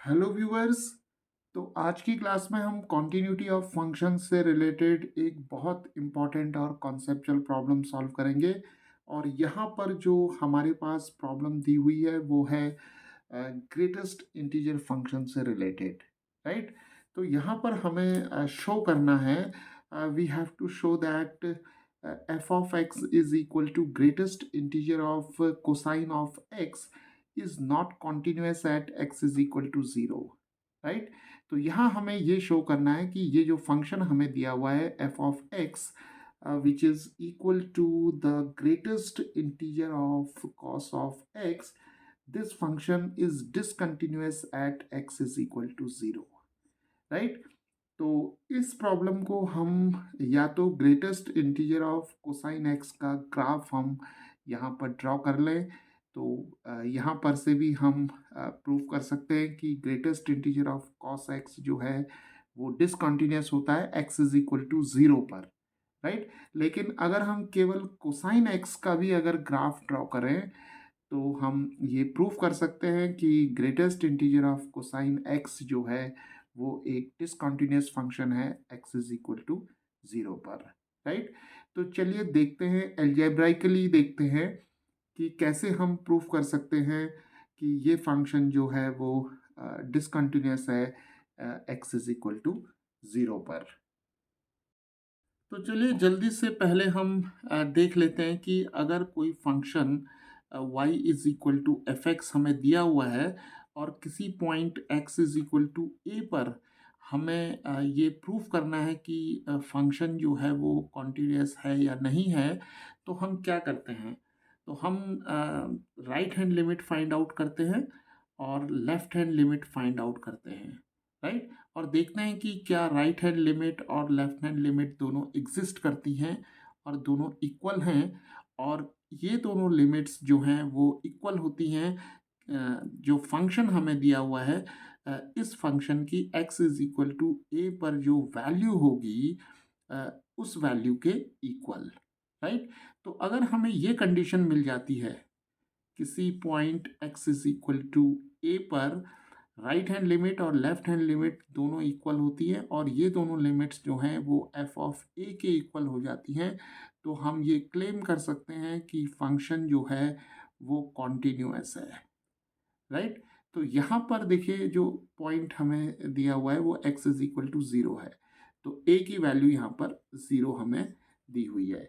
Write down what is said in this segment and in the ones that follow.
Hello viewers. तो आज की क्लास में हम कॉन्टिन्यूटी ऑफ फंक्शन से रिलेटेड एक बहुत इम्पॉर्टेंट और कॉन्सेप्चुअल प्रॉब्लम सॉल्व करेंगे। और यहाँ पर जो हमारे पास प्रॉब्लम दी हुई है वो है ग्रेटेस्ट इंटीजर फंक्शन से रिलेटेड, राइट। तो यहाँ पर हमें शो करना है, we have to show that f of x is equal to greatest integer of cosine of x is not continuous at x is equal to zero, right. तो यहाँ हमें ये शो करना है कि ये जो फंक्शन हमें दिया हुआ है F of x which is equal to the greatest integer of cos of x, this function is discontinuous at x is equal to 0, right। तो इस प्रॉब्लम को हम या तो greatest integer of cosine x का ग्राफ हम यहाँ पर ड्रॉ कर लें। तो यहाँ पर से भी हम प्रूव कर सकते हैं कि greatest integer of cos x जो है वो डिसकंटिन्यूस होता है x is equal to zero पर, राइट। लेकिन अगर हम केवल कोसाइन एक्स का भी अगर ग्राफ ड्रॉ करें तो हम ये प्रूव कर सकते हैं कि greatest integer of cosine x जो है वो एक डिसकंटिन्यूस फंक्शन है x is equal to zero पर, राइट। तो चलिए देखते हैं, एल्जेब्राइकली देखते हैं कि कैसे हम प्रूव कर सकते हैं कि ये फंक्शन जो है वो डिसकंटिन्यूस है x is equal to zero पर। तो चलिए जल्दी से पहले हम देख लेते हैं कि अगर कोई function y is equal to F X हमें दिया हुआ है और किसी point x is equal to A पर हमें ये प्रूव करना है कि फंक्शन जो है वो कॉन्टिन्यूस है या नहीं है, तो हम क्या करते हैं। तो हम right hand limit find out करते हैं और left hand limit find out करते हैं, राइट। और देखते हैं कि क्या राइट हैंड लिमिट और लेफ्ट हैंड लिमिट दोनों एग्जिस्ट करती हैं और दोनों इक्वल हैं। और ये दोनों लिमिट्स जो हैं वो इक्वल होती हैं जो फंक्शन हमें दिया हुआ है इस फंक्शन की x is equal to A पर जो वैल्यू होगी उस वैल्यू के इक्वल, राइट। तो अगर हमें ये कंडीशन मिल जाती है किसी point x is equal to A पर राइट हैंड लिमिट और लेफ्ट हैंड लिमिट दोनों इक्वल होती है और ये दोनों लिमिट्स जो हैं वो एफ ऑफ ए के इक्वल हो जाती हैं, तो हम ये क्लेम कर सकते हैं कि फंक्शन जो है वो कॉन्टिन्यूअस है, राइट। तो यहाँ पर देखिए जो पॉइंट हमें दिया हुआ है वो x is equal to zero है, तो a की वैल्यू यहाँ पर ज़ीरो हमें दी हुई है।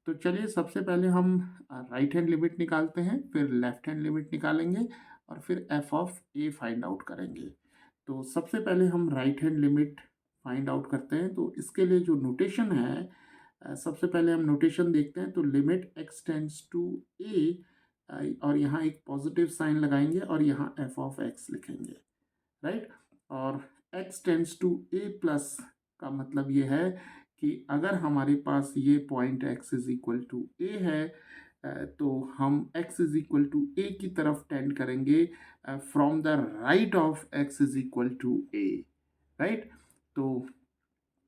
तो चलिए सबसे पहले हम राइट हैंड लिमिट निकालते हैं, फिर लेफ्ट हैंड लिमिट निकालेंगे और फिर F of A find out करेंगे। तो सबसे पहले हम right hand limit find out करते हैं। तो इसके लिए जो नोटेशन है, सबसे पहले हम नोटेशन देखते हैं। तो limit X tends to A और यहाँ एक पॉजिटिव साइन लगाएंगे और यहाँ एफ ऑफ एक्स लिखेंगे, राइट। और X tends to A plus का मतलब ये है कि अगर हमारे पास ये point x is equal to A है तो हम x इज इक्वल टू ए की तरफ टेंड करेंगे from the right of x is equal to A, right. तो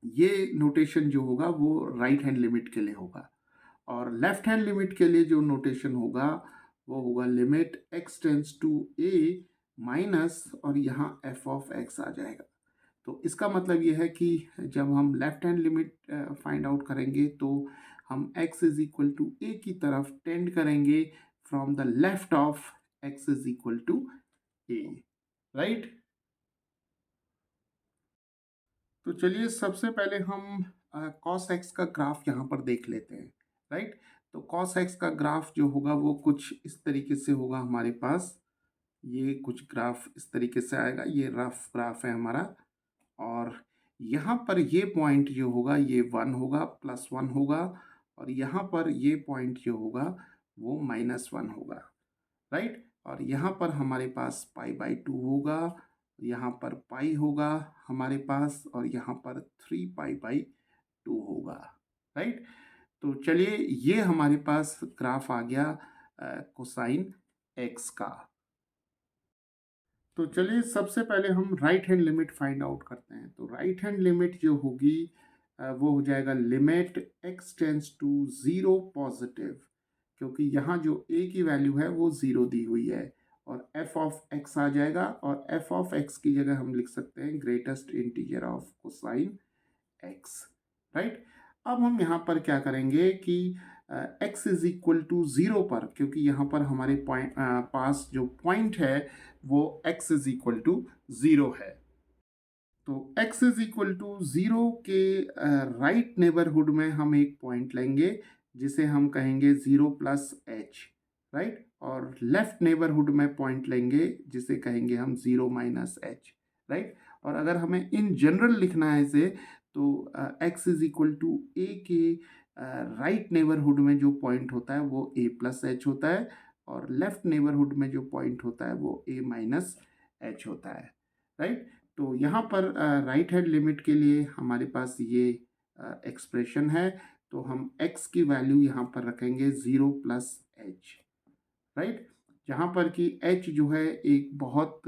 ये नोटेशन जो होगा वो राइट हैंड लिमिट के लिए होगा और लेफ्ट हैंड लिमिट के लिए जो नोटेशन होगा वो होगा limit x tends to a minus और यहाँ एफ ऑफ एक्स आ जाएगा। तो इसका मतलब ये है कि जब हम left hand limit find out करेंगे तो हम x इज इक्वल टू ए की तरफ टेंड करेंगे from the left of x is equal to A, right. तो चलिए सबसे पहले हम cos x का ग्राफ यहाँ पर देख लेते हैं, राइट। तो cos x का ग्राफ जो होगा वो कुछ इस तरीके से होगा हमारे पास। ये कुछ ग्राफ इस तरीके से आएगा, ये रफ ग्राफ है हमारा। और यहाँ पर ये पॉइंट जो होगा ये वन होगा, प्लस वन होगा और यहाँ पर ये पॉइंट जो होगा वो माइनस वन होगा, राइट। और यहाँ पर हमारे पास पाई बाई टू होगा, यहाँ पर पाई होगा हमारे पास और यहाँ पर थ्री पाई बाई टू होगा, राइट। तो चलिए ये हमारे पास ग्राफ आ गया कोसाइन एक्स का। तो चलिए सबसे पहले हम right hand limit find out करते हैं। तो राइट हैंड लिमिट जो होगी वो हो जाएगा limit x tends to zero positive, क्योंकि यहाँ जो a की वैल्यू है वो ज़ीरो दी हुई है और एफ ऑफ एक्स आ जाएगा, और एफ ऑफ एक्स की जगह हम लिख सकते हैं greatest integer of cosine x, right. अब हम यहाँ पर क्या करेंगे कि x is equal to zero पर, क्योंकि यहाँ पर हमारे पास जो पॉइंट है वो x is equal to zero है, तो x is equal to zero के राइट नेबरहुड में हम एक पॉइंट लेंगे जिसे हम कहेंगे ज़ीरो प्लस एच, राइट। और लेफ्ट नेबरहुड में पॉइंट लेंगे जिसे कहेंगे हम ज़ीरो माइनस एच, राइट। और अगर हमें इन जनरल लिखना है इसे, तो x इज इक्वल टू ए के राइट नेबरहुड में जो पॉइंट होता है वो a प्लस एच होता है, और लेफ्ट नेबरहुड में जो पॉइंट होता है वो a माइनस एच होता है, राइट। तो यहाँ पर राइट हैंड लिमिट के लिए हमारे पास ये एक्सप्रेशन है, तो हम x की वैल्यू यहाँ पर रखेंगे ज़ीरो प्लस एच, राइट। जहाँ पर कि h जो है एक बहुत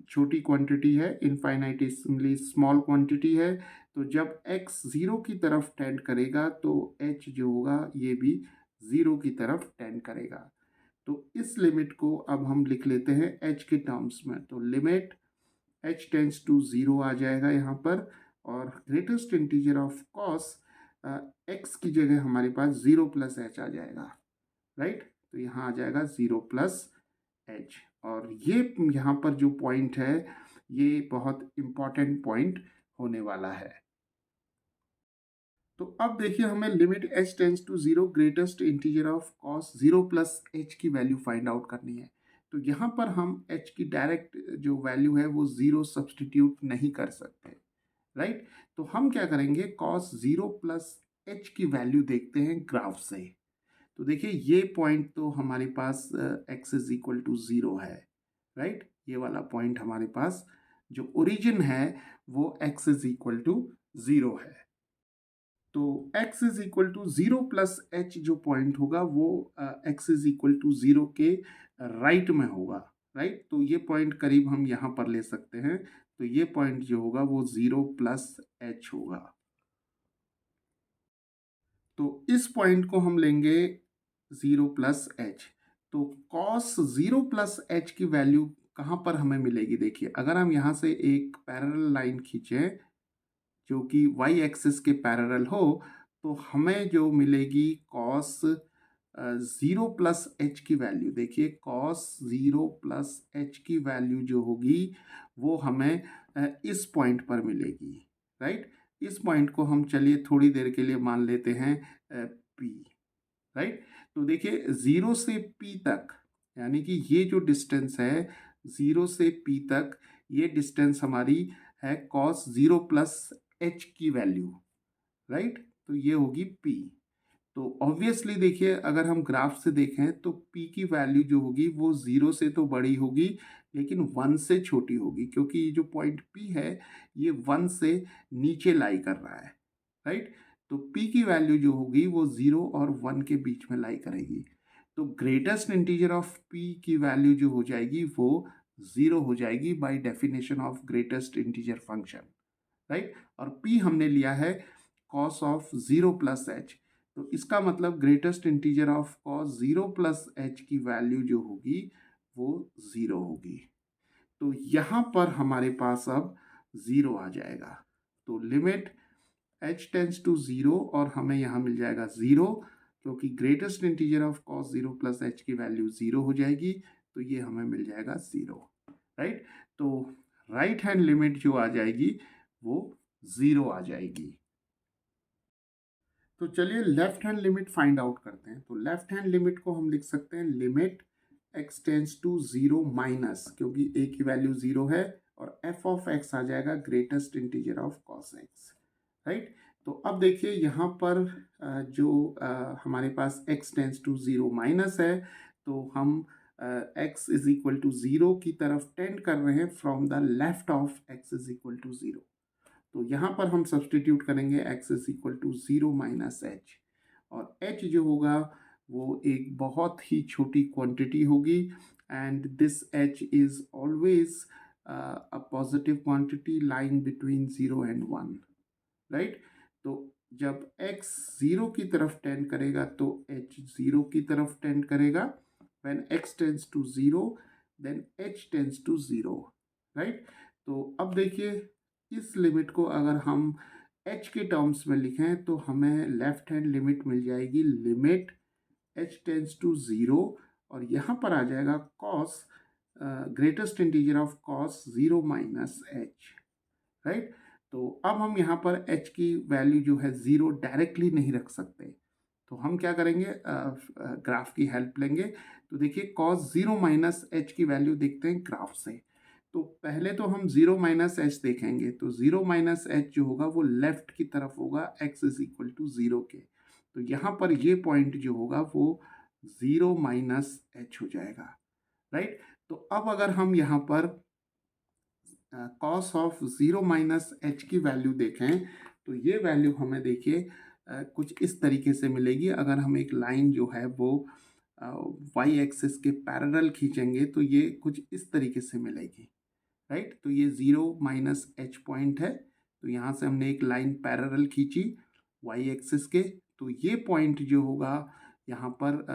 छोटी क्वांटिटी है, इनफाइनाइटेसिमली स्मॉल क्वांटिटी है, तो जब x ज़ीरो की तरफ टेंड करेगा तो h जो होगा ये भी ज़ीरो की तरफ टेंड करेगा। तो इस लिमिट को अब हम लिख लेते हैं h के टर्म्स में, तो limit h tends to zero आ जाएगा यहाँ पर, और greatest integer of cos x की जगह हमारे पास ज़ीरो प्लस एच आ जाएगा, राइट। तो यहाँ आ जाएगा ज़ीरो प्लस एच, और ये यहाँ पर जो पॉइंट है ये बहुत इम्पॉर्टेंट पॉइंट होने वाला है। तो अब देखिए हमें limit h tends to zero greatest integer of cos zero plus h की वैल्यू फाइंड आउट करनी है। तो यहाँ पर हम h की डायरेक्ट जो वैल्यू है वो ज़ीरो सब्सटीट्यूट नहीं कर सकते, राइट। तो हम क्या करेंगे, कॉस ज़ीरो प्लस एच की वैल्यू देखते हैं ग्राफ से। तो देखिए ये पॉइंट तो हमारे पास x is equal to zero है, राइट। ये वाला पॉइंट हमारे पास जो ओरिजिन है वो x is equal to zero है। तो x is equal to zero plus h जो पॉइंट होगा वो x is equal to zero के राइट में होगा, राइट। तो ये पॉइंट करीब हम यहाँ पर ले सकते हैं, तो ये पॉइंट जो होगा वो ज़ीरो प्लस एच होगा। तो इस पॉइंट को हम लेंगे ज़ीरो प्लस एच। तो कॉस ज़ीरो प्लस एच की वैल्यू कहाँ पर हमें मिलेगी, देखिए अगर हम यहाँ से एक पैरेलल लाइन खींचें जो कि वाई एक्सिस के पैरेलल हो, तो हमें जो मिलेगी कॉस ज़ीरो प्लस एच की वैल्यू, देखिए कॉस ज़ीरो प्लस एच की वैल्यू जो होगी वो हमें इस पॉइंट पर मिलेगी, राइट। इस पॉइंट को हम चलिए थोड़ी देर के लिए मान लेते हैं पी, राइट। तो देखिए ज़ीरो से पी तक, यानी कि ये जो डिस्टेंस है ज़ीरो से पी तक, ये डिस्टेंस हमारी है कॉस ज़ीरो प्लस एच की वैल्यू, राइट। तो ये होगी पी। तो ऑब्वियसली देखिए अगर हम ग्राफ से देखें तो p की वैल्यू जो होगी वो ज़ीरो से तो बड़ी होगी लेकिन वन से छोटी होगी, क्योंकि ये जो पॉइंट p है ये वन से नीचे लाई कर रहा है, राइट। तो p की वैल्यू जो होगी वो ज़ीरो और वन के बीच में लाई करेगी। तो ग्रेटेस्ट इंटीजर ऑफ p की वैल्यू जो हो जाएगी वो ज़ीरो हो जाएगी by definition of greatest integer function, right. और p हमने लिया है cos of zero plus H, तो इसका मतलब greatest integer of cos zero plus h की वैल्यू जो होगी वो ज़ीरो होगी। तो यहाँ पर हमारे पास अब ज़ीरो आ जाएगा। तो limit h tends to zero, और हमें यहाँ मिल जाएगा ज़ीरो, क्योंकि greatest integer of cos zero plus h की वैल्यू ज़ीरो हो जाएगी, तो ये हमें मिल जाएगा ज़ीरो, राइट। तो राइट हैंड लिमिट जो आ जाएगी वो ज़ीरो आ जाएगी। तो चलिए left hand limit find out करते हैं। तो लेफ्ट हैंड लिमिट को हम लिख सकते हैं limit x tends to zero minus, क्योंकि a की वैल्यू ज़ीरो है, और f ऑफ x आ जाएगा greatest integer of cos x, right. तो अब देखिए यहाँ पर जो हमारे पास x tends to zero minus है, तो हम x is equal to zero की तरफ टेंड कर रहे हैं from the left of x is equal to zero. तो यहाँ पर हम सब्सटीट्यूट करेंगे x is equal to zero minus h, और h जो होगा वो एक बहुत ही छोटी क्वांटिटी होगी, and this h is always a positive quantity lying between zero and one, right. तो जब x ज़ीरो की तरफ टेंड करेगा तो h ज़ीरो की तरफ टेंड करेगा, when x tends to 0 then h tends to 0, right. तो अब देखिए इस लिमिट को अगर हम h के टर्म्स में लिखें तो हमें लेफ्ट हैंड लिमिट मिल जाएगी लिमिट h टेंड्स टू 0, और यहाँ पर आ जाएगा cos greatest integer of cos 0 minus h, right. तो अब हम यहाँ पर h की वैल्यू जो है 0 डायरेक्टली नहीं रख सकते, तो हम क्या करेंगे, ग्राफ की हेल्प लेंगे। तो देखिए cos 0 माइनस एच की वैल्यू देखते हैं ग्राफ से। तो पहले तो हम 0 माइनस एच देखेंगे, तो 0 माइनस एच जो होगा वो लेफ्ट की तरफ होगा x इज इक्वल टू 0 के। तो यहाँ पर ये पॉइंट जो होगा वो 0 माइनस एच हो जाएगा, राइट। तो अब अगर हम यहाँ पर कॉस ऑफ 0 माइनस एच की वैल्यू देखें तो ये वैल्यू हमें देखिए कुछ इस तरीके से मिलेगी। अगर हम एक लाइन जो है वो वाई एक्सिस के पैरेलल खींचेंगे तो ये कुछ इस तरीके से मिलेगी, राइट। तो ये 0 माइनस एच पॉइंट है, तो यहाँ से हमने एक लाइन पैरेलल खींची वाई एक्सिस के, तो ये पॉइंट जो होगा यहाँ पर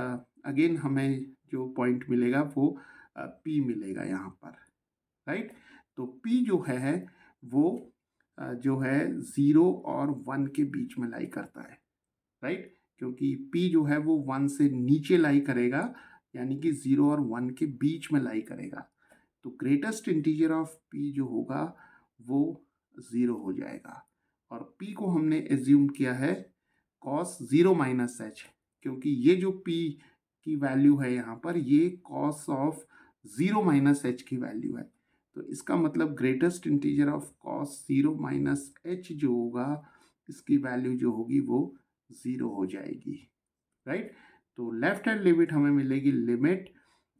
अगेन हमें जो पॉइंट मिलेगा वो पी मिलेगा यहाँ पर, राइट। तो P जो है वो जो है 0 और 1 के बीच में लाई करता है, राइट। क्योंकि P जो है वो 1 से नीचे लाई करेगा, यानी कि 0 और 1 के बीच में लाई करेगा। तो ग्रेटेस्ट इंटीजर ऑफ P जो होगा वो 0 हो जाएगा, और P को हमने एज्यूम किया है cos 0 माइनस एच, क्योंकि ये जो P की वैल्यू है यहाँ पर ये cos ऑफ 0 माइनस एच की वैल्यू है। तो इसका मतलब greatest integer of cos 0 minus H जो होगा इसकी वैल्यू जो होगी वो 0 हो जाएगी, राइट। तो लेफ्ट हैंड लिमिट हमें मिलेगी लिमिट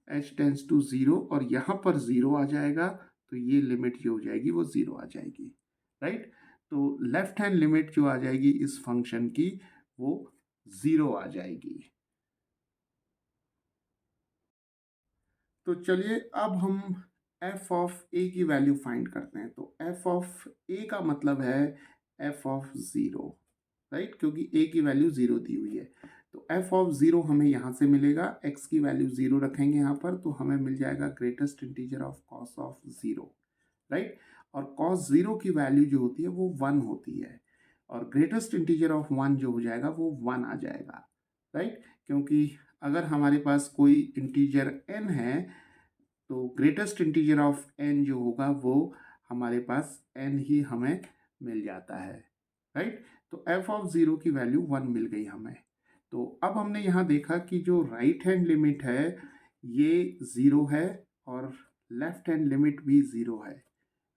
h टेंस टू 0, और यहाँ पर 0 आ जाएगा, तो ये लिमिट जो हो जाएगी वो 0 आ जाएगी, राइट। तो लेफ्ट हैंड लिमिट जो आ जाएगी इस फंक्शन की वो 0 आ जाएगी। तो चलिए अब हम f ऑफ a की वैल्यू फाइंड करते हैं। तो f ऑफ a का मतलब है f ऑफ 0, राइट, क्योंकि a की वैल्यू 0 दी हुई है। तो f ऑफ 0 हमें यहाँ से मिलेगा, x की वैल्यू 0 रखेंगे यहाँ पर, तो हमें मिल जाएगा greatest integer of cos of 0, right. और cos 0 की वैल्यू जो होती है वो 1 होती है, और ग्रेटेस्ट इंटीजर ऑफ 1 जो हो जाएगा वो 1 आ जाएगा, राइट। क्योंकि अगर हमारे पास कोई इंटीजर n है तो ग्रेटेस्ट इंटीजर ऑफ n जो होगा वो हमारे पास n ही हमें मिल जाता है, राइट। तो f ऑफ 0 की वैल्यू 1 मिल गई हमें। तो अब हमने यहाँ देखा कि जो राइट हैंड लिमिट है ये 0 है, और लेफ्ट हैंड लिमिट भी 0 है,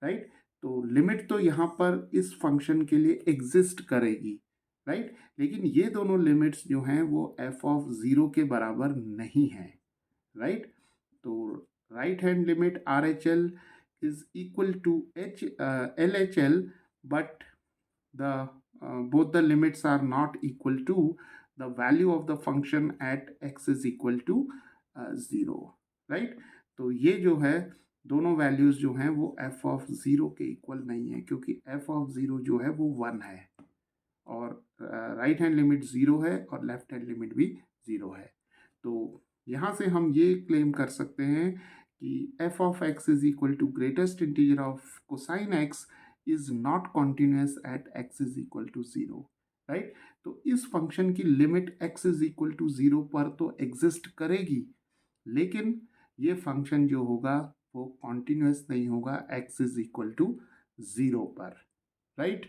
राइट। तो लिमिट तो यहाँ पर इस फंक्शन के लिए एग्जिस्ट करेगी, राइट, लेकिन ये दोनों लिमिट्स जो हैं वो f ऑफ 0 के बराबर नहीं है, राइट। तो right hand limit R H L is equal to L H L, but the both the limits are not equal to the value of the function at x is equal to 0, right। तो ये जो है दोनों values जो हैं वो f of 0 के equal नहीं है, क्योंकि f ऑफ 0 जो है वो 1 है, और राइट हैंड लिमिट 0 है और लेफ्ट हैंड लिमिट भी 0 है। तो यहाँ से हम ये क्लेम कर सकते हैं कि f of x is equal to greatest integer of cosine x is not continuous at x is equal to 0, right. तो इस फंक्शन की limit x is equal to 0 पर तो एग्जिस्ट करेगी, लेकिन ये फंक्शन जो होगा वो कॉन्टिन्यूस नहीं होगा x इज इक्वल टू 0 पर, राइट।